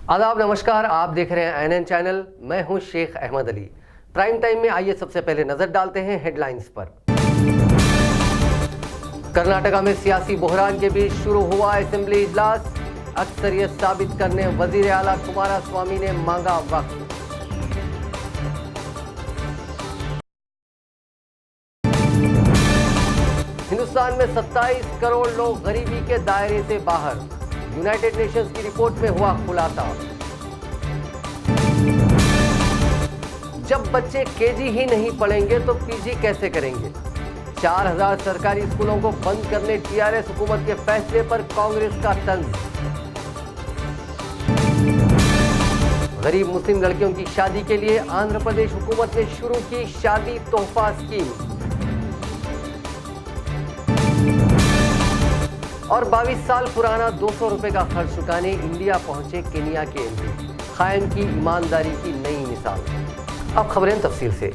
आदाब, नमस्कार। आप देख रहे हैं एनएन चैनल। मैं हूं शेख अहमद अली। प्राइम टाइम में आइए सबसे पहले नजर डालते हैं हेडलाइंस पर। कर्नाटका में सियासी बहरान के बीच शुरू हुआ असेंबली इजलास। अक्सरियत साबित करने वजीर आला कुमारस्वामी ने मांगा वक्त। हिंदुस्तान में 27 करोड़ लोग गरीबी के दायरे से बाहर, यूनाइटेड नेशंस की रिपोर्ट में हुआ खुलासा। जब बच्चे केजी ही नहीं पढ़ेंगे तो पीजी कैसे करेंगे? 4000 सरकारी स्कूलों को बंद करने टीआरएस हुकूमत के फैसले पर कांग्रेस का तंज। गरीब मुस्लिम लड़कियों की शादी के लिए आंध्र प्रदेश हुकूमत ने शुरू की शादी तोहफा स्कीम। और 22 साल पुराना 200 रुपए का खर्च चुकाने इंडिया पहुंचे केनिया के एमपी। कायम की ईमानदारी की नई मिसाल। अब खबरें तफसील से।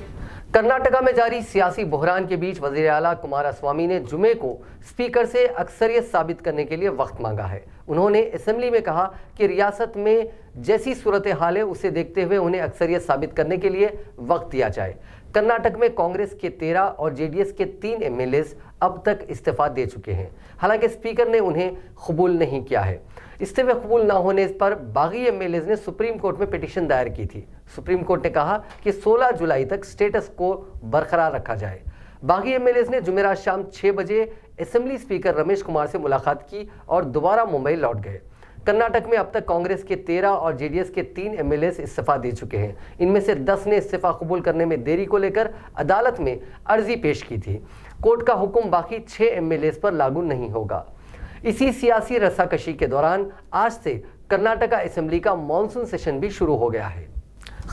कर्नाटका में जारी सियासी बहरान के बीच वजीर आला कुमारस्वामी ने जुमे को स्पीकर से अक्सरियत साबित करने के लिए वक्त मांगा है। उन्होंने असेंबली में कहा कि रियासत में जैसी सूरत हाल है उसे देखते हुए उन्हें अक्सरियत साबित करने के लिए वक्त दिया जाए। कर्नाटक में कांग्रेस के 13 और जेडीएस के 3 एमएलएज अब तक इस्तीफा दे चुके हैं। हालांकि स्पीकर ने उन्हें कबूल नहीं किया है। इस्तीफे कबूल न होने पर बागी एमएलएज ने सुप्रीम कोर्ट में पिटीशन दायर की थी। सुप्रीम कोर्ट ने कहा कि 16 जुलाई तक स्टेटस को बरकरार रखा जाए। बागी एमएलएज ने जुमेरात शाम 6 बजे असेंबली स्पीकर रमेश कुमार से मुलाकात की और दोबारा मुंबई लौट गए। कर्नाटक में अब तक कांग्रेस के 13 और जेडीएस के 3 एमएलएज इस्तीफा दे चुके हैं। इनमें से 10 ने इस्तीफा कबूल करने में देरी को लेकर अदालत में अर्जी पेश की थी। कोर्ट का हुक्म बाकी 6 एमएलएज पर लागू नहीं होगा। इसी सियासी रस्साकशी के दौरान आज से कर्नाटका असेंबली का मॉनसून सेशन भी शुरू हो गया है।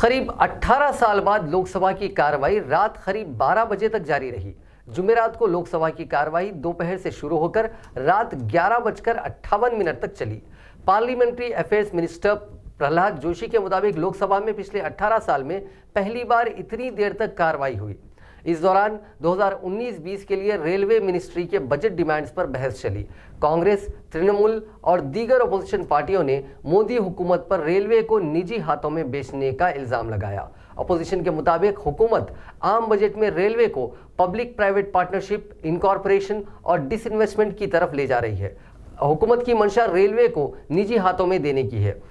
करीब 18 साल बाद लोकसभा की कार्रवाई रात करीब 12 बजे तक जारी रही। जुमेरात को लोकसभा की कार्रवाई दोपहर से शुरू होकर रात 11:58 तक चली। Parliamentary affairs minister Prahlad Joshi के मुताबिक लोकसभा में पिछले 18 साल में पहली बार इतनी देर तक कार्रवाई हुई। इस दौरान 2019-20 के लिए रेलवे मिनिस्ट्री के बजट डिमांड्स पर बहस चली। कांग्रेस, तृणमूल और दीगर अपोजिशन पार्टियों ने मोदी हुकूमत पर रेलवे को निजी हाथों में बेचने का इल्जाम लगाया। अपोजिशन के मुताबिक हुकूमत आम बजट में रेलवे को पब्लिक प्राइवेट पार्टनरशिप, इनकॉर्पोरेशन और डिसइन्वेस्टमेंट की तरफ ले जा रही है। हुकूमत की मंशा रेलवे को निजी हाथों में देने की है।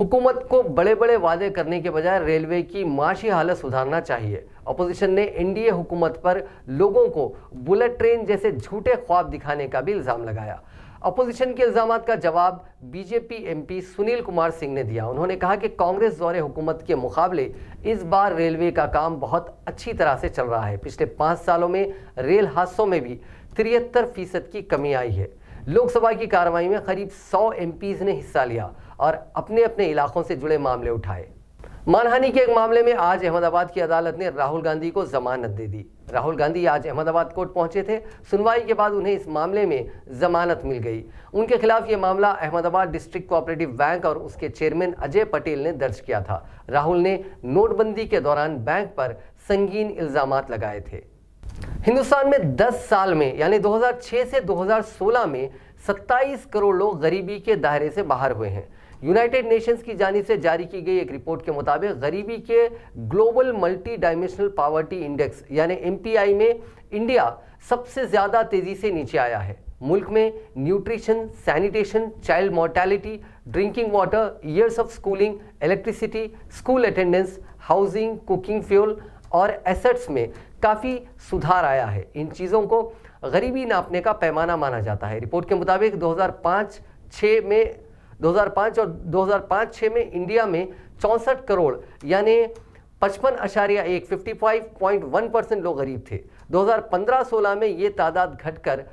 हुकूमत को बड़े बड़े वादे करने के बजाय रेलवे की माशी हालत सुधारना चाहिए। अपोजिशन ने एनडीए हुकूमत पर लोगों को बुलेट ट्रेन जैसे झूठे ख्वाब दिखाने का भी इल्जाम लगाया। अपोजिशन के इल्जामात का जवाब बीजेपी एमपी सुनील कुमार सिंह ने दिया। उन्होंने कहा कि कांग्रेस दौरे हुकूमत के मुकाबले इस बार रेलवे का काम बहुत अच्छी तरह से चल रहा है। पिछले 5 सालों में रेल हादसों में भी 73% की कमी आई है। लोकसभा की कार्रवाई में करीब 100 एमपीज ने हिस्सा लिया और अपने अपने इलाकों से जुड़े मामले उठाए। मानहानि के एक मामले में आज अहमदाबाद की अदालत ने राहुल गांधी को जमानत दे दी। राहुल गांधी आज अहमदाबाद कोर्ट पहुंचे थे। सुनवाई के बाद उन्हें इस मामले में जमानत मिल गई। उनके खिलाफ ये मामला अहमदाबाद डिस्ट्रिक्ट कोऑपरेटिव बैंक और उसके चेयरमैन अजय पटेल ने दर्ज किया था। राहुल ने नोटबंदी के दौरान बैंक पर संगीन इल्जामात लगाए थे। हिंदुस्तान में 10 साल में यानी 2006 से 2016 में 27 करोड़ लोग गरीबी के दायरे से बाहर हुए हैं। यूनाइटेड नेशंस की जानिब से जारी की गई एक रिपोर्ट के मुताबिक गरीबी के global multi dimensional poverty index यानी एमपीआई में इंडिया सबसे ज्यादा तेजी से नीचे आया है। मुल्क में nutrition, sanitation, child mortality, drinking water, years of schooling, electricity, school attendance, housing, cooking fuel और एसेट्स में काफ़ी सुधार आया है। इन चीज़ों को गरीबी नापने का पैमाना माना जाता है। रिपोर्ट के मुताबिक 2005 और 2005-06 में इंडिया में 64 करोड़ यानी 55.1 लोग गरीब थे। 2015-16 में ये तादाद घटकर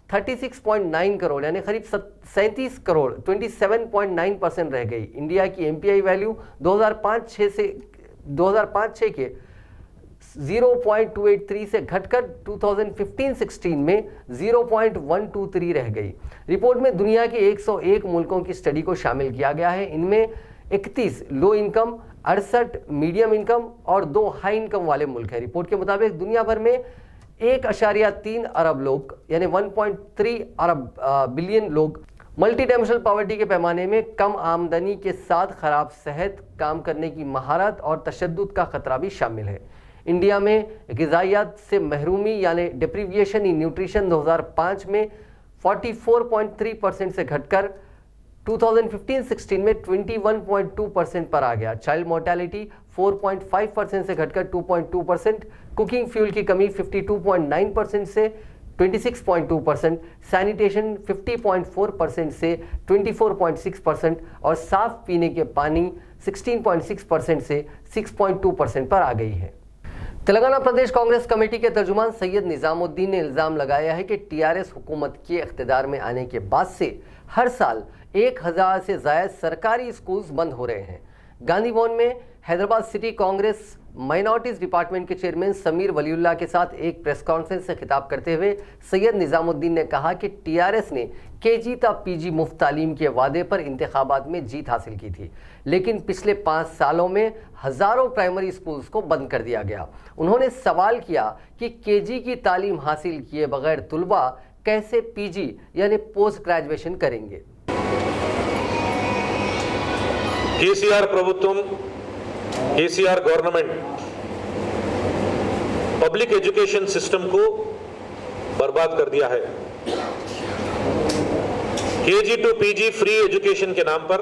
36.9 करोड़ यानी करीब 37 करोड़ 27.9% रह गई। इंडिया की एमपीआई वैल्यू 2005-06 के 0.283 से घटकर 2015-16 में 0.123 रह गई। रिपोर्ट में दुनिया के 101 मुल्कों की स्टडी को शामिल किया गया है। इनमें 31 लो इनकम, 68 मीडियम इनकम और 2 हाई इनकम वाले मुल्क हैं। रिपोर्ट के मुताबिक दुनिया भर में 1.3 अरब लोग यानी 1.3 अरब बिलियन लोग मल्टी डायमेंशनल पॉवर्टी के पैमाने में कम आमदनी के साथ खराब सेहत, काम करने की महारत और तशद्दुद का खतरा भी शामिल है। इंडिया में ग़िज़ाइयत से महरूमी यानी डिप्रीविएशन इन न्यूट्रिशन 2005 में 44.3% से घटकर 2015-16 में 21.2% पर आ गया। चाइल्ड मोर्टेलिटी 4.5% से घटकर 2.2%, कुकिंग फ्यूल की कमी 52.9% से 26.2%, सैनिटेशन 50.4% से 24.6% और साफ पीने के पानी 16.6% से 6.2% पर आ गई है। तेलंगाना प्रदेश कांग्रेस कमेटी के तर्जुमान सैयद निजामुद्दीन ने इल्ज़ाम लगाया है कि टीआरएस हुकूमत के इख्तिदार में आने के बाद से हर साल 1000 से ज़ायद सरकारी स्कूल्स बंद हो रहे हैं। गांधी भवन में Hyderabad city Congress minorities department के चेयरमैन समीर वलीउल्लाह के साथ एक प्रेस कॉन्फ्रेंस से खिताब करते हुए सैयद निजामुद्दीन ने कहा कि टीआरएस ने केजी ता पीजी मुफ्त तालीम के वादे पर इंतखाबात में जीत हासिल की थी, लेकिन पिछले 5 सालों में हज़ारों प्राइमरी स्कूल्स को बंद कर दिया गया। उन्होंने सवाल किया कि केजी की तालीम हासिल किए बगैर तुलबा कैसे पीजी यानी पोस्ट ग्रेजुएशन करेंगे। केसीआर प्रभुत्वम, KCR government public education system को बर्बाद कर दिया है। KG to PG free education के नाम पर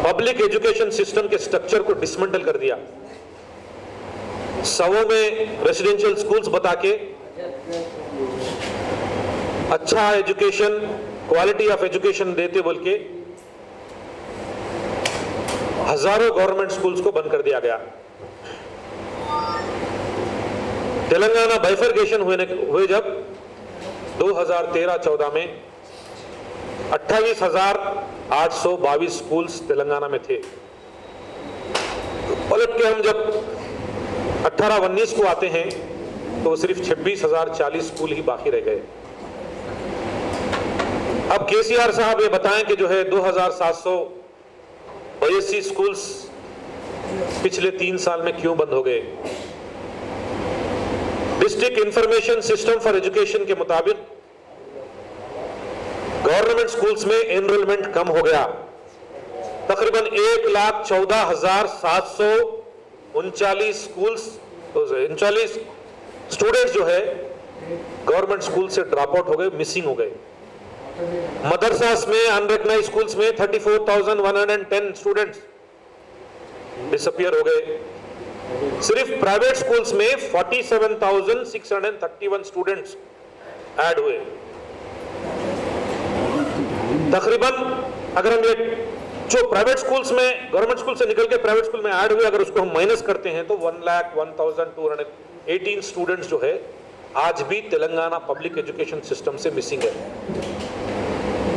पब्लिक एजुकेशन सिस्टम के स्ट्रक्चर को डिसमेंटल कर दिया। 100 में रेसिडेंशियल स्कूल्स बता के अच्छा एजुकेशन, क्वालिटी ऑफ एजुकेशन देते बोल के हजारों गवर्नमेंट स्कूल्स को बंद कर दिया गया। तेलंगाना बाइफरकेशन हुए जब 2013-14 में 28,822 स्कूल्स तेलंगाना में थे। पलट के हम जब 18-19 को आते हैं तो सिर्फ 26,040 स्कूल ही बाकी रह गए। अब केसीआर साहब ये बताएं कि जो है 2,782 स्कूल्स पिछले 3 साल में क्यों बंद हो गए। District information system for education के मुताबिक गवर्नमेंट स्कूल्स में एनरोलमेंट कम हो गया। तकरीबन 1,14,739 स्टूडेंट्स जो है गवर्नमेंट स्कूल से ड्रॉप आउट हो गए, मिसिंग हो गए। मदरसास में, अनरिकग्नाइज्ड स्कूल्स में 34,110 स्टूडेंट्स डिसअपियर हो गए। सिर्फ प्राइवेट स्कूल्स में 47,631 स्टूडेंट्स ऐड हुए। तकरीबन अगर हम ये जो प्राइवेट स्कूल्स में गवर्नमेंट स्कूल से निकल के प्राइवेट स्कूल में ऐड हुए, अगर उसको हम माइनस करते हैं तो 1,01,218 स्टूडेंट्स जो है आज भी तेलंगाना पब्लिक एजुकेशन सिस्टम से मिसिंग है।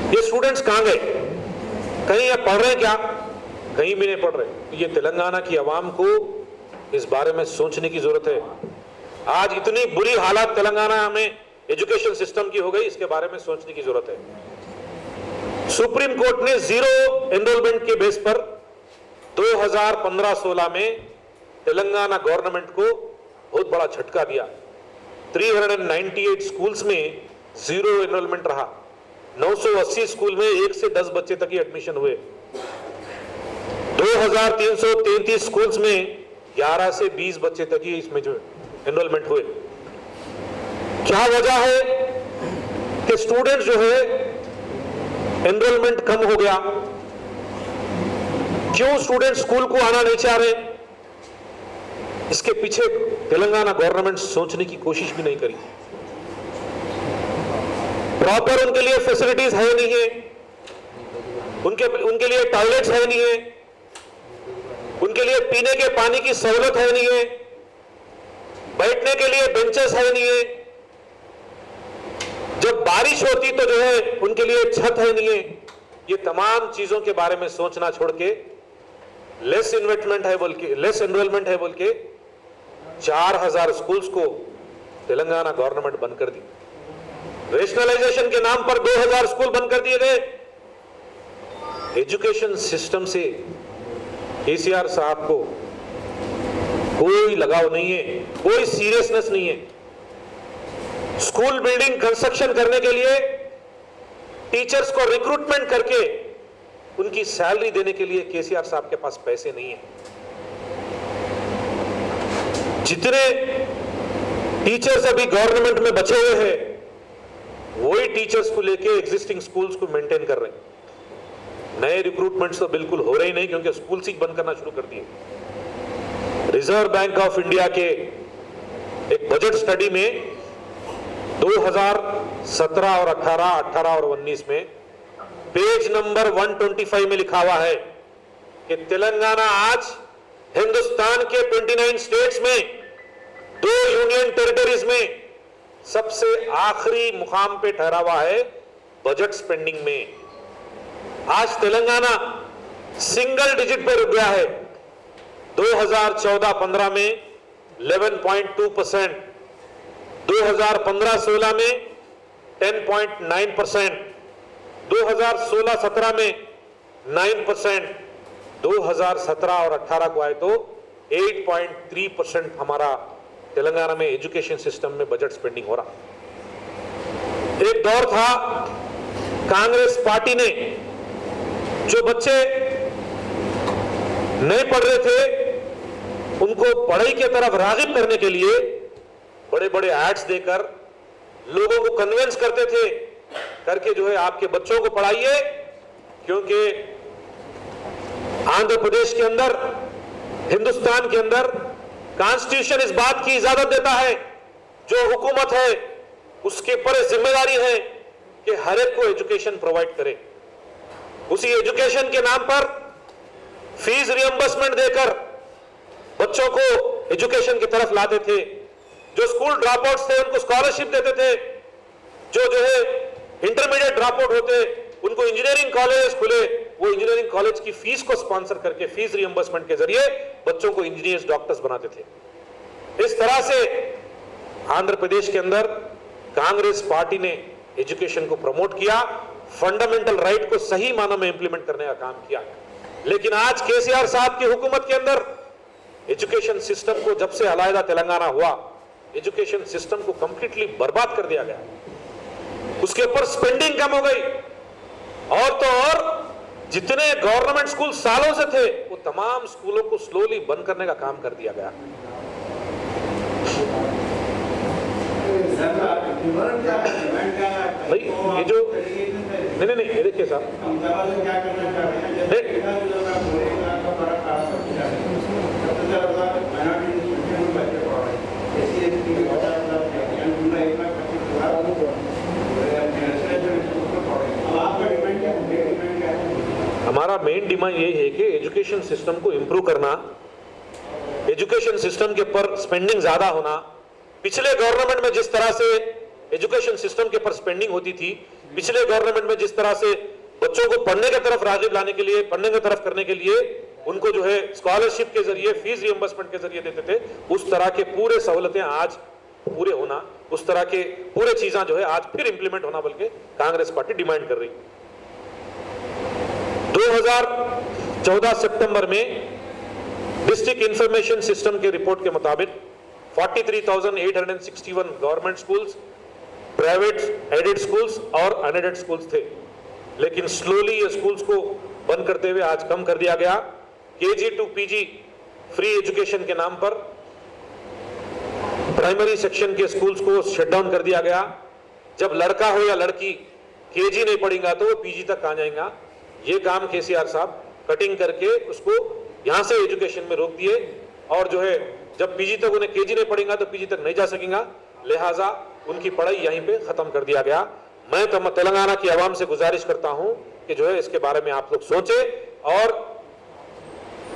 ये स्टूडेंट्स कहां गए? कहीं ये पढ़ रहे हैं क्या? कहीं भी नहीं पढ़ रहे। ये तेलंगाना की आवाम को इस बारे में सोचने की जरूरत है। आज इतनी बुरी हालत तेलंगाना में एजुकेशन सिस्टम की हो गई, इसके बारे में सोचने की जरूरत है। सुप्रीम कोर्ट ने जीरो एनरोलमेंट के बेस पर 2015-16 में तेलंगाना गवर्नमेंट को बहुत बड़ा झटका दिया। 398 स्कूल्स में जीरो एनरोलमेंट रहा। 980 स्कूल में 1 से 10 बच्चे तक ही एडमिशन हुए। 2333 स्कूल्स में 11 से 20 बच्चे तक ही इसमें जो एनरोलमेंट हुए। क्या वजह है कि स्टूडेंट्स जो है एनरोलमेंट कम हो गया? क्यों स्टूडेंट स्कूल को आना नहीं चाह रहे? इसके पीछे तेलंगाना गवर्नमेंट सोचने की कोशिश भी नहीं करी। प्रॉपर उनके लिए फैसिलिटीज है नहीं है, उनके लिए टॉयलेट्स है नहीं है, उनके लिए पीने के पानी की सहूलत है नहीं है, बैठने के लिए बेंचेस है नहीं है, जब बारिश होती तो जो है उनके लिए छत है नहीं है। ये तमाम चीजों के बारे में सोचना छोड़ के लेस इन्वेस्टमेंट है बोल के, लेस एनरोलमेंट है बोल के 4000 स्कूल्स को तेलंगाना गवर्नमेंट बंद कर दी। रेशनलाइजेशन के नाम पर 2000 स्कूल बंद कर दिए गए। एजुकेशन सिस्टम से केसीआर साहब को कोई लगाव नहीं है, कोई सीरियसनेस नहीं है। स्कूल बिल्डिंग कंस्ट्रक्शन करने के लिए टीचर्स को रिक्रूटमेंट करके उनकी सैलरी देने के लिए केसीआर साहब के पास पैसे नहीं है। जितने टीचर्स अभी गवर्नमेंट में बचे हुए हैं, वही टीचर्स को लेके एग्जिस्टिंग स्कूल्स को मेंटेन कर रहे हैं। नए रिक्रूटमेंट्स तो बिल्कुल हो रहे ही नहीं, क्योंकि स्कूल ही बंद करना शुरू कर दिए। रिजर्व बैंक ऑफ इंडिया के एक बजट स्टडी में 2017 और 18 और 19 में पेज नंबर 125 में लिखा हुआ है कि तेलंगाना आज हिंदुस्तान के 29 स्टेट्स में, 2 यूनियन टेरिटरीज में सबसे आखिरी मुकाम पे ठहरा हुआ है बजट स्पेंडिंग में। आज तेलंगाना सिंगल डिजिट पे रुक गया है। 2014-15 में 11.2%, 2015-16 में 10.9%, 2016-17 में 9%, 2017 और 18 को आए तो 8.3% हमारा तेलंगाना में एजुकेशन सिस्टम में बजट स्पेंडिंग हो रहा। एक दौर था कांग्रेस पार्टी ने जो बच्चे नहीं पढ़ रहे थे उनको पढ़ाई की तरफ रागिब करने के लिए बड़े बड़े एड्स देकर लोगों को कन्विंस करते थे, करके जो है आपके बच्चों को पढ़ाइए, क्योंकि आंध्र प्रदेश के अंदर, हिंदुस्तान के अंदर कॉन्स्टिट्यूशन इस बात की इजाजत देता है, जो हुकूमत है उसके ऊपर जिम्मेदारी है कि हर एक को एजुकेशन प्रोवाइड करे। उसी एजुकेशन के नाम पर फीस रियंबर्समेंट देकर बच्चों को एजुकेशन की तरफ लाते थे। जो स्कूल ड्रॉप आउट्स थे उनको स्कॉलरशिप देते थे। जो है इंटरमीडिएट ड्रॉप आउट होते उनको इंजीनियरिंग कॉलेज खुले, वो इंजीनियरिंग कॉलेज की फीस को स्पॉन्सर करके फीस रियंबर्समेंट के जरिए बच्चों को इंजीनियर्स, डॉक्टर्स बनाते थे। इस तरह से आंध्र प्रदेश के अंदर कांग्रेस पार्टी ने एजुकेशन को प्रमोट किया, फंडामेंटल राइट को सही मानों में इंप्लीमेंट करने का काम किया। लेकिन आज केसीआर साहब की हुकूमत के अंदर एजुकेशन सिस्टम को जब से अलहदा तेलंगाना हुआ, एजुकेशन सिस्टम को कंप्लीटली बर्बाद कर दिया गया। उसके ऊपर स्पेंडिंग कम हो गई, और तो और जितने गवर्नमेंट स्कूल सालों से थे वो तमाम स्कूलों को स्लोली बंद करने का काम कर दिया गया। भाई ये जो नहीं ये देखिए साहब, हमारा मेन डिमांड यही है कि एजुकेशन सिस्टम को इंप्रूव करना, एजुकेशन सिस्टम के ऊपर स्पेंडिंग ज्यादा होना। पिछले गवर्नमेंट में जिस तरह से एजुकेशन सिस्टम के ऊपर स्पेंडिंग होती थी, पिछले गवर्नमेंट में जिस तरह से बच्चों को पढ़ने की तरफ रागिब लाने के लिए, पढ़ने की तरफ करने के लिए उनको जो है स्कॉलरशिप के जरिए, फीस रियंबर्समेंट के जरिए देते थे, उस तरह के पूरे सहूलतें आज पूरे होना, उस तरह के पूरे चीजें जो है आज फिर इंप्लीमेंट होना बल्कि कांग्रेस पार्टी डिमांड कर रही। 2014 सितंबर में डिस्ट्रिक्ट इंफॉर्मेशन सिस्टम के रिपोर्ट के मुताबिक 43,861 government schools, private aided schools और अनएडेड स्कूल्स थे। लेकिन स्लोली ये स्कूल्स को बंद करते हुए आज कम कर दिया गया। KG to PG free education के नाम पर प्राइमरी सेक्शन के स्कूल्स को शट डाउन कर दिया गया। जब लड़का हो या लड़की केजी नहीं पढ़ेगा तो वो पीजी तक कहां जाएगा। ये काम केसीआर साहब कटिंग करके उसको यहां से एजुकेशन में रोक दिए, और जो है जब पीजी तक उन्हें केजी नहीं पढ़ेगा तो पीजी तक नहीं जा सकेगा, लिहाजा उनकी पढ़ाई यहीं पे खत्म कर दिया गया। मैं तेलंगाना की आवाम से गुजारिश करता हूं कि जो है इसके बारे में आप लोग सोचे, और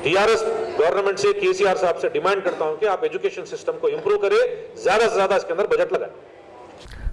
टीआरएस गवर्नमेंट से, केसीआर साहब से डिमांड करता हूं कि आप एजुकेशन सिस्टम को इंप्रूव करें, ज्यादा से ज्यादा इसके अंदर बजट लगाएं।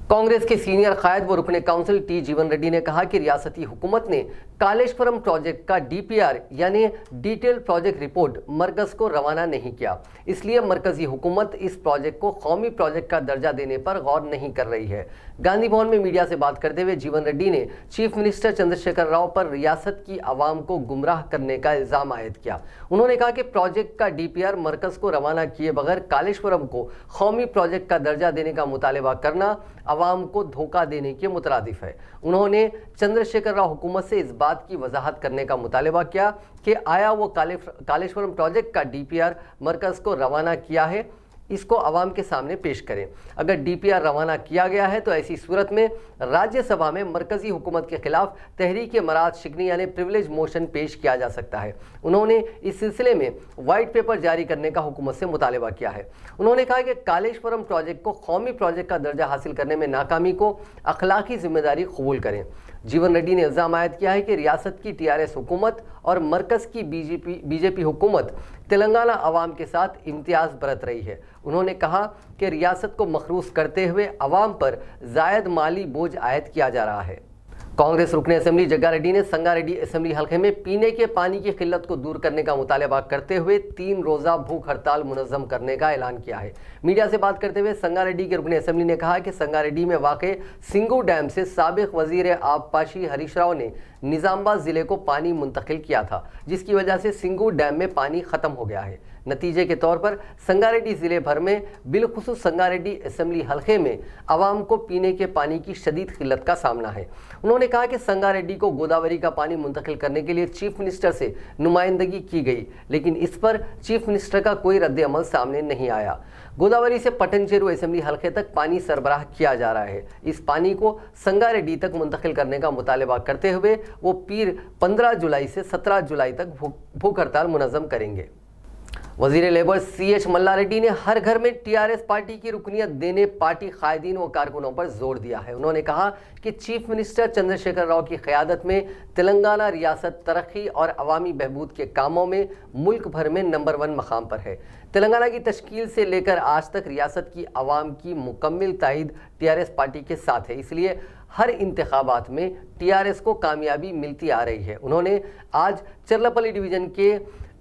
कांग्रेस के सीनियर कायद व रुकने काउंसिल टी जीवन रेड्डी ने कहा कि रियासती हुकूमत ने कालेश्वरम प्रोजेक्ट का डीपीआर यानी डिटेल प्रोजेक्ट रिपोर्ट मरकज को रवाना नहीं किया। इसलिए मरकजी हुकूमत इस प्रोजेक्ट को कौमी प्रोजेक्ट का दर्जा देने पर गौर नहीं कर रही है। गांधी भवन में मीडिया से बात करते हुए जीवन रेड्डी ने चीफ मिनिस्टर चंद्रशेखर राव पर रियासत की आवाम को गुमराह करने का इल्जाम आयद किया। उन्होंने कहा कि प्रोजेक्ट का डीपीआर मरकज को रवाना किए बगैर कालेश्वरम को कौमी प्रोजेक्ट का दर्जा देने का मुतालबा करना आवाम को धोखा देने के मुतरादिफ है। उन्होंने चंद्रशेखर राव हुकूमत से इस बात की वजाहत करने का मुतालबा किया कि आया वो कालेश्वरम प्रोजेक्ट का डीपीआर मरकज को रवाना किया है, इसको आवाम के सामने पेश करें। अगर डीपीआर रवाना किया गया है तो ऐसी सूरत में राज्यसभा में मरकजी हुकूमत के खिलाफ तहरीक-ए-मराद शिकनी यानी प्रिविलेज मोशन पेश किया जा सकता है। उन्होंने इस सिलसिले में वाइट पेपर जारी करने का हुकूमत से मुतालबा किया है। उन्होंने कहा कि कालेश्वरम प्रोजेक्ट को कौमी प्रोजेक्ट का दर्जा हासिल करने में नाकामी को अखलाकी जिम्मेदारी कबूल करें। जीवन रेड्डी ने इल्जाम आयद किया है कि रियासत की टीआरएस हुकूमत और मरकज की बीजेपी हुकूमत तेलंगाना अवाम के साथ इम्तियाज बरत रही है। उन्होंने कहा कि रियासत को मखरूस करते हुए अवाम पर जायद माली बोझ आयद किया जा रहा है। कांग्रेस रुकने असेंबली जग्गा रेड्डी ने संगारेड्डी असेंबली हल्के में पीने के पानी की किल्लत को दूर करने का मुतालबा करते हुए 3 रोज़ा भूख हड़ताल मुनज़्ज़म करने का ऐलान किया है। मीडिया से बात करते हुए संगारेड्डी के रुकने असेंबली ने कहा कि संगारेड्डी में वाक़े सिंगू डैम से साबिक वजीर आबपाशी हरीश राव ने निज़ामबाद ज़िले को पानी मुंतकिल किया था, जिसकी वजह से सिंगू डैम में पानी ख़त्म हो गया है। नतीजे के तौर पर संगारेड्डी ज़िले भर में बिलखुसूस संगारेड्डी असेंबली हल्के में आवाम को पीने के पानी की शदीद किल्लत का सामना है। उन्होंने कहा कि संगारेड्डी को गोदावरी का पानी मुंतकिल करने के लिए चीफ मिनिस्टर से नुमाइंदगी की गई, लेकिन इस पर चीफ मिनिस्टर का कोई रद्द अमल सामने नहीं आया। गोदावरी से पटनचेरू असेंबली हल्के तक पानी सरबराह किया जा रहा है। इस पानी को संगारेड्डी तक मुंतकिल करने का मुतालबा करते हुए वो पीर 15 जुलाई से 17 जुलाई तक भूख हड़ताल मुनज़्ज़म करेंगे। वजीर लेबर CH मल्ला रेड्डी ने हर घर में टीआरएस पार्टी की रुकनियत देने पार्टी कायदीन व कारकुनों पर जोर दिया है। उन्होंने कहा कि चीफ मिनिस्टर चंद्रशेखर राव की क़यादत में तेलंगाना रियासत तरक्की और अवामी बहबूद के कामों में मुल्क भर में नंबर 1 मकाम पर है। तेलंगाना की तश्कील से लेकर आज तक रियासत की आवाम की मुकम्मल तायद टीआरएस पार्टी के साथ है, इसलिए हर इंतखाबात में टीआरएस को कामयाबी मिलती आ रही है। उन्होंने आज चरलापल्ली डिवीज़न के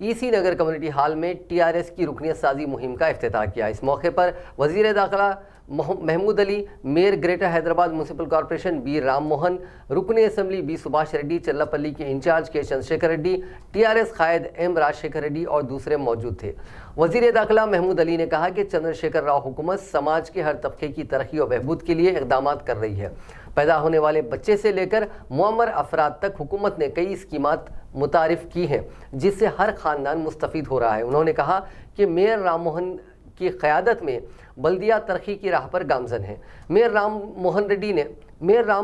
EC नगर कम्युनिटी हॉल में टीआरएस की रुकनियत साजी मुहिम का इफ्तिताह किया। इस मौके पर वज़ीर दाखिला Mahmood Ali, mayor greater Hyderabad municipal corporation B Ram Mohan, रुकने असेंबली B सुभाष रेड्डी, चरलापल्ली के इंचार्ज के चंद्रशेखर रेड्डी, टीआरएस कायद M राजशेखर रेड्डी और दूसरे मौजूद थे। वज़ीर दाखिला महमूद अली ने कहा कि चंद्रशेखर राव हुकूमत समाज के हर तबके की तरक्की और बहबूद के लिए इक़दाम कर रही है। पैदा होने वाले बच्चे से लेकर मुअम्मर अफराद तक हुकूमत ने कई स्कीमात मुतारिफ की हैं, जिससे हर ख़ानदान मुस्तफ़ीद हो रहा है। उन्होंने कहा कि मेयर राम मोहन की क़यादत में बल्दिया तरक्की की राह पर गामज़न है। मेयर राम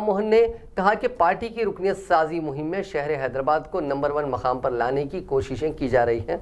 मोहन ने कहा कि पार्टी की रुकनियत साजी मुहिम में शहर हैदराबाद को नंबर 1 मकाम पर लाने की कोशिशें की जा रही हैं।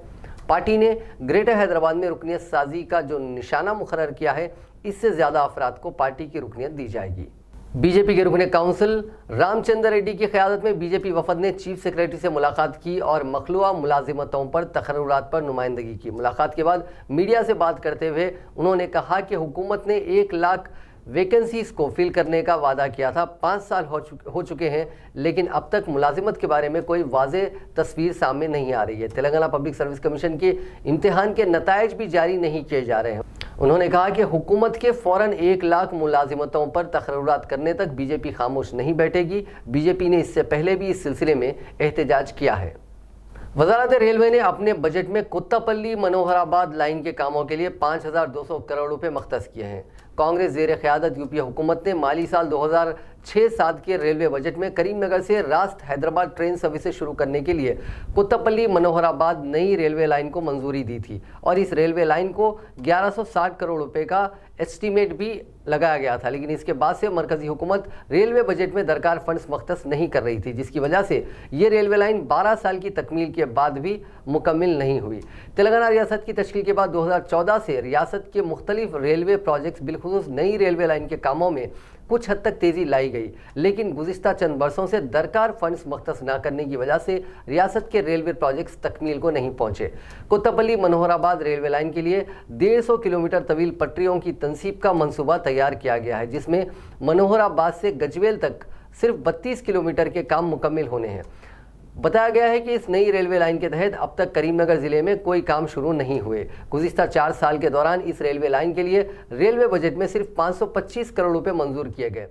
पार्टी ने ग्रेटर हैदराबाद में रुकनियत साजी का जो निशाना मुकर्रर किया है, इससे ज़्यादा अफराद को पार्टी की रुकनियत दी जाएगी। बीजेपी के रुकने काउंसिल रामचंद्र रेड्डी की क़यादत में बीजेपी वफद ने चीफ सेक्रेटरी से मुलाकात की और मखलूआ मुलाजिमतों पर तकर्रुरात पर नुमाइंदगी की। मुलाकात के बाद मीडिया से बात करते हुए उन्होंने कहा कि हुकूमत ने 1 लाख वैकेंसीज को फिल करने का वादा किया था। 5 साल हो चुके हैं, लेकिन अब तक मुलाजिमत के बारे में कोई वाज़ेह तस्वीर सामने नहीं आ रही है। तेलंगाना पब्लिक सर्विस कमीशन के इम्तिहान के नताइज भी जारी नहीं किए जा रहे हैं। उन्होंने कहा कि हुकूमत के फ़ौरन 1 लाख मुलाजिमतों पर तकर्रुरात करने तक बीजेपी खामोश नहीं बैठेगी। बीजेपी ने इससे पहले भी इस सिलसिले में एहतजाज किया है। वज़ारत रेलवे ने अपने बजट में कुत्तापल्ली मनोहराबाद लाइन के कामों के लिए 5200 करोड़ रुपए मख्तस किए हैं। कांग्रेस ज़ेर क़यादत यूपीए हुकूमत ने माली साल 2006-07 के रेलवे बजट में करीमनगर से रास्त हैदराबाद ट्रेन सर्विसेज शुरू करने के लिए कुत्तापल्ली मनोहराबाद नई रेलवे लाइन को मंजूरी दी थी और इस रेलवे लाइन को 1160 करोड़ रुपए का एस्टीमेट भी लगाया गया था, लेकिन इसके बाद से मरकजी हुकूमत रेलवे बजट में दरकार फंड्स मख्तस नहीं कर रही थी, जिसकी वजह से ये रेलवे लाइन 12 साल की तकमील के बाद भी मुकम्मल नहीं हुई। तेलंगाना रियासत की तश्कील के बाद 2014 से रियासत के मुख्तलिफ रेलवे प्रोजेक्ट्स बिलखुसूस नई रेलवे लाइन के कामों में कुछ हद तक तेज़ी लाई गई, लेकिन गुज़िश्ता चंद बरसों से दरकार फंड्स मख्तस न करने की वजह से रियासत के रेलवे प्रोजेक्ट्स तकमील को नहीं पहुँचे। कुत्तापल्ली मनोहराबाद रेलवे लाइन के लिए 150 किलोमीटर तवील पटरियों की तनसीब का मनसूबा तैयार किया गया है, जिसमें मनोहराबाद से गजवेल तक सिर्फ 32 किलोमीटर के काम मुकम्मल होने हैं। बताया गया है कि इस नई रेलवे लाइन के तहत अब तक करीमनगर जिले में कोई काम शुरू नहीं हुए। गुज़िश्ता 4 साल के दौरान इस रेलवे लाइन के लिए रेलवे बजट में सिर्फ 525 करोड़ रुपए मंजूर किए गए।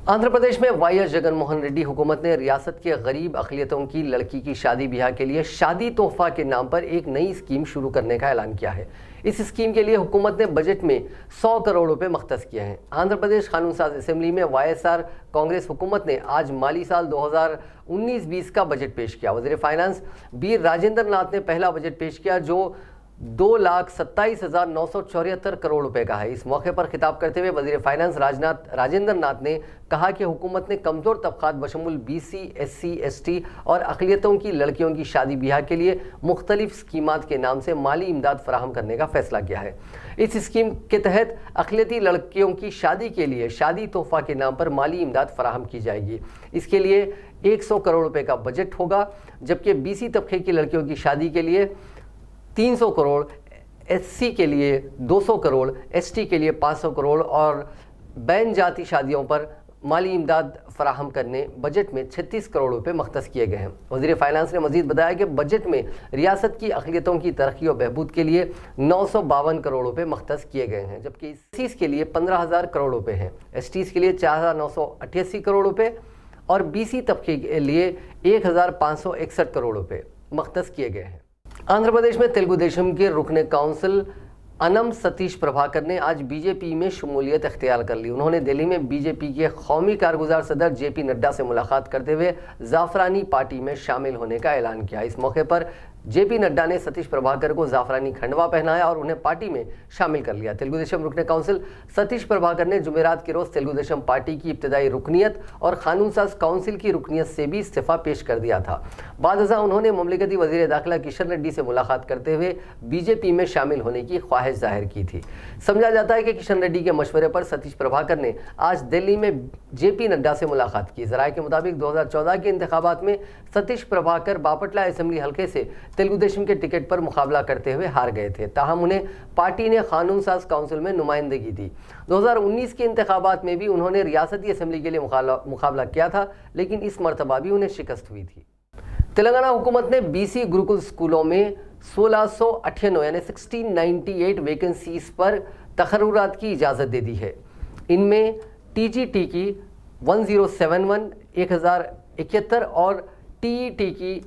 आंध्र प्रदेश में वाईएस जगनमोहन रेड्डी हुकूमत ने रियासत के गरीब अक़लियतों की लड़की की शादी ब्याह के लिए शादी तोहफा के नाम पर एक नई स्कीम शुरू करने का ऐलान किया है। इस स्कीम के लिए हुकूमत ने बजट में 100 करोड़ रुपए मख्तस किए हैं। आंध्र प्रदेश कानून साज असेंबली में वाईएसआर कांग्रेस हुकूमत ने आज माली साल 2019-20 का बजट पेश किया। वज़ीर फाइनेंस बी राजेंद्र नाथ ने पहला बजट पेश किया जो 2,27,974 करोड़ रुपए का है। इस मौके पर खिताब करते हुए वज़ीर फाइनेंस राजेंद्र नाथ ने कहा कि हुकूमत ने कमज़ोर तबक़ात बशमुल BC, SC, ST और अक़लियतों की लड़कियों की शादी ब्याह के लिए मुख्तलिफ स्कीमात के नाम से माली इमदाद फराहम करने का फैसला किया है। इस स्कीम के तहत अक़लियती लड़कियों की शादी के लिए शादी तोहफा के नाम पर माली इमदाद फराहम की जाएगी। इसके लिए 100 करोड़ रुपए का बजट होगा, जबकि BC तबके की लड़कियों की शादी के लिए 300 करोड़, SC के लिए 200 करोड़, ST के लिए 500 करोड़ और बैन जाति शादियों पर माली इमदाद फराहम करने बजट में 36 करोड़ रुपए मख्तस किए गए हैं। वज़ीर फाइनेंस ने मजीद बताया कि बजट में रियासत की अक़लियतों की तरक्की और बहबूद के लिए 952 करोड़ रुपए मख्तस किए गए हैं, जबकि SCs के लिए 15,000 करोड़ रुपए हैं, STs के लिए 4,988 करोड़ रुपए और BC तबके के लिए 1,561 करोड़ रुपए मख्तस किए गए हैं। आंध्र प्रदेश में तेलुगु देशम के रुकने काउंसिल अनम सतीश प्रभाकर ने आज बीजेपी में शमूलियत इख्तियार कर ली। उन्होंने दिल्ली में बीजेपी के कौमी कारगुजार सदर JP नड्डा से मुलाकात करते हुए ज़ाफ़रानी पार्टी में शामिल होने का ऐलान किया। इस मौके पर JP नड्डा ने सतीश प्रभाकर को ज़ाफ़रानी खंडवा पहनाया और उन्हें पार्टी में शामिल कर लिया। तेलुगु देशम रुकने काउंसिल सतीश प्रभाकर ने जुमेरात के रोज़ तेलुगु देशम पार्टी की इब्तदाई रुकनीत और कानून साज काउंसिल की रुकनीत से भी इस्तीफ़ा पेश कर दिया था। बादअज़ां उन्होंने ममलिकती वज़ीर दाखिला किशन रेड्डी से मुलाकात करते हुए बीजेपी में शामिल होने की ख्वाहिश जाहिर की थी। समझा जाता है कि किशन रेड्डी के मशवरे पर सतीश प्रभाकर ने आज दिल्ली में JP नड्डा से मुलाकात की। ज़राए के मुताबिक 2014 के इंतखाबात में सतीश प्रभाकर बापटला असेंबली हल्के से तेलुगु देशम के टिकट पर मुकाबला करते हुए हार गए थे। ताहम उन्हें पार्टी ने कानून साज काउंसिल में नुमाइंदगी दी। 2019 के इंतखाबात में भी उन्होंने रियासती असेंबली के लिए मुकाबला किया था, लेकिन इस मरतबा भी उन्हें शिकस्त हुई थी। तेलंगाना हुकूमत ने BC गुरुकुल स्कूलों में 1698 यानी 1698 वैकेंसीज पर तकर्रुरात की इजाज़त दे दी है। इनमें TGT की 1071, 1071 और TET की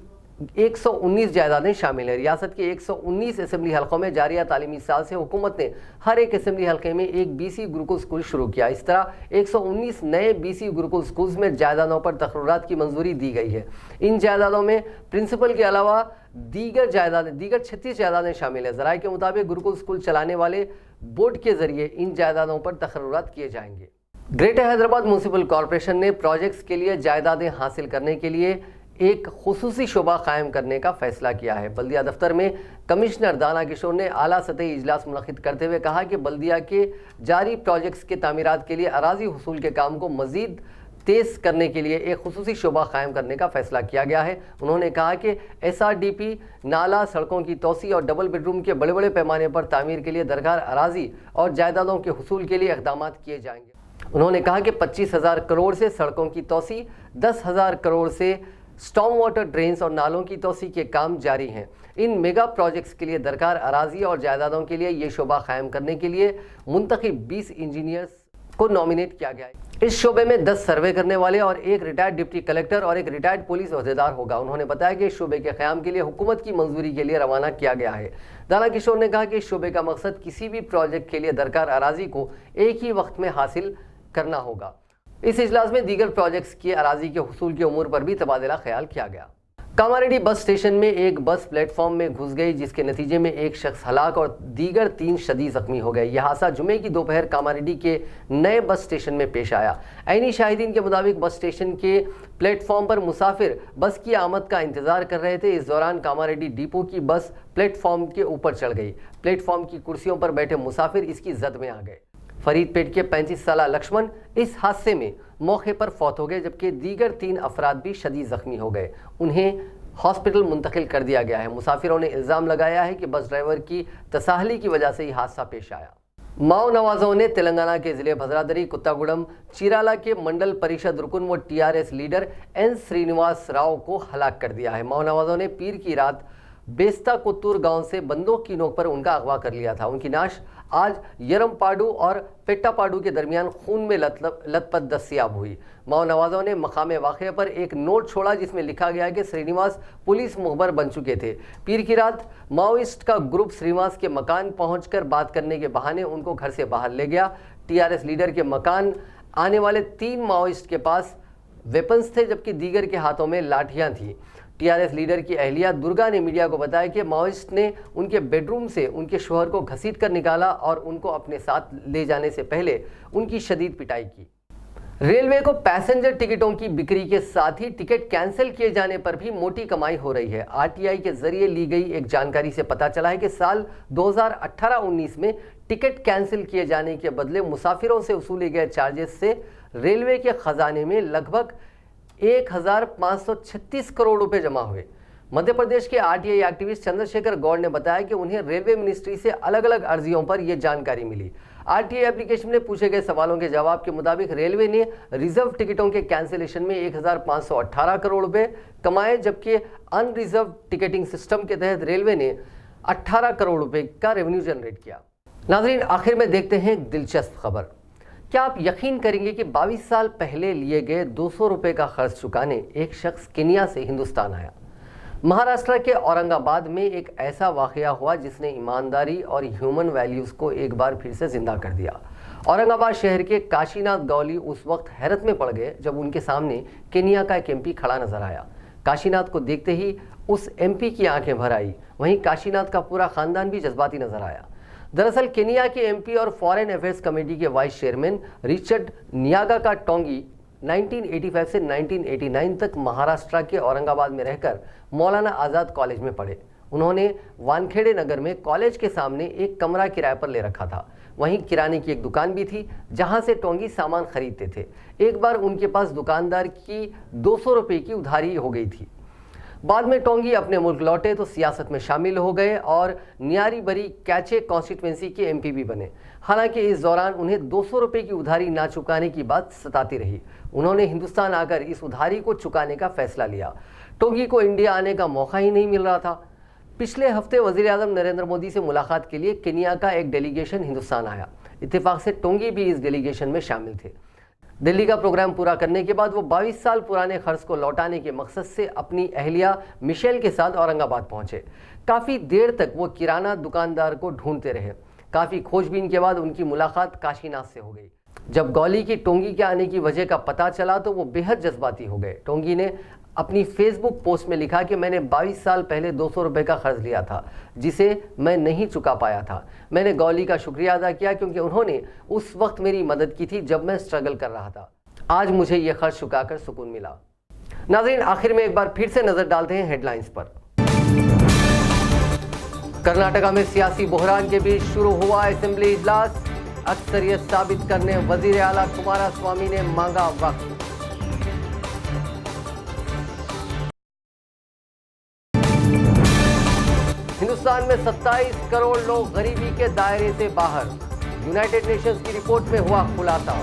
119 जायदादें शामिल हैं। रियासत के 119 असेंबली हल्कों में जारिया तालीमी साल से हुकूमत ने हर एक असेंबली हल्के में एक BC गुरुकुल स्कूल शुरू किया। इस तरह 119 नए BC गुरुकुल स्कूल्स में जायदादों पर तकर्रुरात की मंजूरी दी गई है। इन जायदादों में प्रिंसिपल के अलावा दीगर 36 जायदादें शामिल हैं। ज़राए के मुताबिक गुरुकुल स्कूल चलाने वाले बोर्ड के जरिए इन जायदादों पर तकर्रुरात किए जाएंगे। ग्रेटर हैदराबाद म्यूनसिपल कॉरपोरेशन ने प्रोजेक्ट्स के लिए जायदादें हासिल करने के लिए एक खुसूसी शोबा कायम करने का फैसला किया है। बल्दिया दफ्तर में कमिश्नर दाना किशोर ने आला सतही इजलास मुनक़िद करते हुए कहा कि बल्दिया के जारी प्रोजेक्ट्स के तामीरात के लिए अराजी हुसूल के काम को मज़ीद तेज़ करने के लिए एक खुसूसी शोबा कायम करने का फैसला किया गया है। उन्होंने कहा कि SRDP, नाला, सड़कों की तोसी और डबल बेडरूम के बड़े बड़े पैमाने पर तामीर के लिए दरकार अराजी और जायदादों के हुसूल के लिए इक़दामात किए जाएंगे। उन्होंने कहा कि 25,000 करोड़ से सड़कों की तोसी, 10,000 करोड़ से स्टॉर्म वाटर ड्रेन्स और नालों की तोसी के काम जारी हैं। इन मेगा प्रोजेक्ट्स के लिए दरकार अराजी और जायदादों के लिए ये शोबा कायम करने के लिए मुंतखब 20 इंजीनियर्स को नॉमिनेट किया गया है। इस शोबे में 10 सर्वे करने वाले और एक रिटायर्ड डिप्टी कलेक्टर और एक रिटायर्ड पुलिस अहदेदार होगा। उन्होंने बताया कि इस शोबे के क़याम के लिए हुकूमत की मंजूरी के लिए रवाना किया गया है। दाना किशोर ने कहा कि इस शोबे का मकसद किसी भी प्रोजेक्ट के लिए दरकार अराजी को एक ही वक्त में हासिल करना होगा। इस इजलास में दीगर प्रोजेक्ट्स के अराजी के हुसूल के उमूर पर भी तबादला ख्याल किया गया। कामारेड्डी बस स्टेशन में एक बस प्लेटफॉर्म में घुस गई, जिसके नतीजे में एक शख्स हलाक और दीगर 3 शदीद जख्मी हो गए। यह हादसा जुमे की दोपहर कामारेड्डी के नए बस स्टेशन में पेश आया। ऐनी शाहिदीन के मुताबिक बस स्टेशन के प्लेटफॉर्म पर मुसाफिर बस की आमद का इंतजार कर रहे थे। इस दौरान कामारेड्डी डिपो की बस प्लेटफॉर्म के ऊपर चढ़ गई। प्लेटफॉर्म की कुर्सियों पर बैठे मुसाफिर इसकी जद में आ गए। फरीदपेट के 35 साला लक्ष्मण इस हादसे में मौके पर फौत हो गए, जबकि दीगर 3 अफराद भी शदीद जख्मी हो गए। उन्हें हॉस्पिटल मुंतकिल कर दिया गया है। मुसाफिरों ने इल्ज़ाम लगाया है कि बस ड्राइवर की तसाहली की वजह से ही हादसा पेश आया। माओ नवाजों ने तेलंगाना के जिले भद्राद्री, कुत्तागुड़म, चीराला के मंडल परिषद रुकन व TRS leader N Srinivas Rao को हलाक कर दिया है। माओ नवाजों ने पीर की रात बेस्ता कुत्तूर गांव से बंदूक की नोक पर उनका अगवा कर लिया था। उनकी लाश आज यरमपाडू और पेट्टापाडू के दरमियान खून में लथपथ दस्तयाब हुई। माओ नवाजों ने मकाम वाक़या पर एक नोट छोड़ा जिसमें लिखा गया कि श्रीनिवास पुलिस मुखबर बन चुके थे। पीर की रात माओइस्ट का ग्रुप श्रीनिवास के मकान पहुंचकर बात करने के बहाने उनको घर से बाहर ले गया। टीआरएस लीडर के मकान आने वाले 3 माओइस्ट के पास वेपन्स थे जबकि दीगर के हाथों में लाठियां थी। टीआरएस लीडर की अहलिया दुर्गा ने मीडिया को बताया कि माओइस्ट ने उनके बेडरूम से उनके शौहर को घसीट कर निकाला और उनको अपने साथ ले जाने से पहले उनकी शदीद पिटाई की। रेलवे को पैसेंजर टिकटों की बिक्री के साथ ही टिकट कैंसिल किए जाने पर भी मोटी कमाई हो रही है। आरटीआई के जरिए ली गई एक जानकारी से पता चला है कि साल 2018-19 में टिकट कैंसिल किए जाने के बदले मुसाफिरों से वसूले गए चार्जेस से रेलवे के खजाने में लगभग 1536 करोड़ रुपए जमा हुए। मध्य प्रदेश के आरटीआई एक्टिविस्ट चंद्रशेखर गौड़ ने बताया कि उन्हें रेलवे मिनिस्ट्री से अलग अलग अर्जियों पर यह जानकारी मिली। आरटीआई एप्लीकेशन में पूछे गए सवालों के जवाब के मुताबिक रेलवे ने रिजर्व टिकटों के कैंसिलेशन में 1518 करोड़ रुपए कमाए, जबकि अनरिजर्व टिकटिंग सिस्टम के तहत रेलवे ने 18 करोड़ रुपए का रेवेन्यू जनरेट किया। नाजरीन, आखिर में देखते हैं एक दिलचस्प खबर। क्या आप यकीन करेंगे कि 22 साल पहले लिए गए 200 रुपए का खर्च चुकाने एक शख्स केनिया से हिंदुस्तान आया। महाराष्ट्र के औरंगाबाद में एक ऐसा वाकया हुआ जिसने ईमानदारी और ह्यूमन वैल्यूज़ को एक बार फिर से जिंदा कर दिया। औरंगाबाद शहर के काशीनाथ गौली उस वक्त हैरत में पड़ गए जब उनके सामने केनिया का एक एमपी खड़ा नजर आया। काशीनाथ को देखते ही उस एमपी की आंखें भर आई। वहीं काशीनाथ का पूरा खानदान भी जज्बाती नजर आया। दरअसल केनिया के एमपी और फॉरेन अफेयर्स कमेटी के वाइस चेयरमैन रिचर्ड नियागा का टोंगी 1985 से 1989 तक महाराष्ट्र के औरंगाबाद में रहकर मौलाना आज़ाद कॉलेज में पढ़े। उन्होंने वानखेड़े नगर में कॉलेज के सामने एक कमरा किराए पर ले रखा था। वहीं किराने की एक दुकान भी थी जहां से टोंगी सामान खरीदते थे। एक बार उनके पास दुकानदार की 200 रुपये की उधारी हो गई थी। बाद में टोंगी अपने मुल्क लौटे तो सियासत में शामिल हो गए और नियारी बरी कैचे कॉन्स्टिट्यूएंसी के एमपी भी बने। हालांकि इस दौरान उन्हें 200 रुपये की उधारी ना चुकाने की बात सताती रही। उन्होंने हिंदुस्तान आकर इस उधारी को चुकाने का फैसला लिया। टोंगी को इंडिया आने का मौका ही नहीं मिल रहा था। पिछले हफ्ते वज़ीर-ए-आज़म नरेंद्र मोदी से मुलाकात के लिए केनिया का एक डेलीगेशन हिंदुस्तान आया। इत्तेफाक से टोंगी भी इस डेलीगेशन में शामिल थे। दिल्ली का प्रोग्राम पूरा करने के बाद वो 22 साल पुराने खर्च को लौटाने के मकसद से अपनी अहलिया मिशेल के साथ औरंगाबाद पहुंचे। काफ़ी देर तक वो किराना दुकानदार को ढूंढते रहे। काफ़ी खोजबीन के बाद उनकी मुलाकात काशीनाथ से हो गई। जब गौली की टोंगी के आने की वजह का पता चला तो वो बेहद जज्बाती हो गए। टोंगी ने अपनी फेसबुक पोस्ट में लिखा कि मैंने 22 साल पहले 200 रुपये का कर्ज लिया था जिसे मैं नहीं चुका पाया था। मैंने गौली का शुक्रिया अदा किया क्योंकि उन्होंने उस वक्त मेरी मदद की थी जब मैं स्ट्रगल कर रहा था। आज मुझे यह कर्ज चुकाकर सुकून मिला। नाज़रीन, आखिर में एक बार फिर से नजर डालते हैं हेडलाइंस पर। कर्नाटका में सियासी बहरान के बीच शुरू हुआ असेंबली इजलास। अक्सरियत साबित करने वजीर आला कुमारस्वामी ने मांगा वक्त। हिंदुस्तान में 27 करोड़ लोग गरीबी के दायरे से बाहर। यूनाइटेड नेशंस की रिपोर्ट में हुआ खुलासा।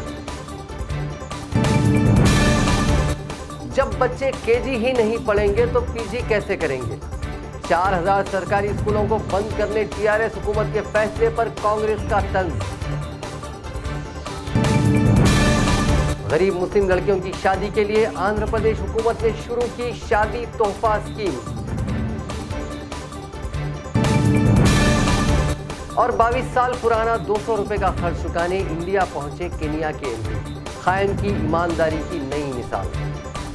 जब बच्चे केजी ही नहीं पढ़ेंगे तो पीजी कैसे करेंगे? 4000 सरकारी स्कूलों को बंद करने टीआरएस हुकूमत के फैसले पर कांग्रेस का तंज। गरीब मुस्लिम लड़कियों की शादी के लिए आंध्र प्रदेश हुकूमत ने शुरू की शादी तोहफा स्कीम। और 22 साल पुराना 200 रुपए का खर्च चुकाने इंडिया पहुंचे केनिया के एमपी। कायम की ईमानदारी की नई मिसाल।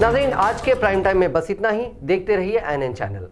नाज़रीन, आज के प्राइम टाइम में बस इतना ही। देखते रहिए एनएन चैनल।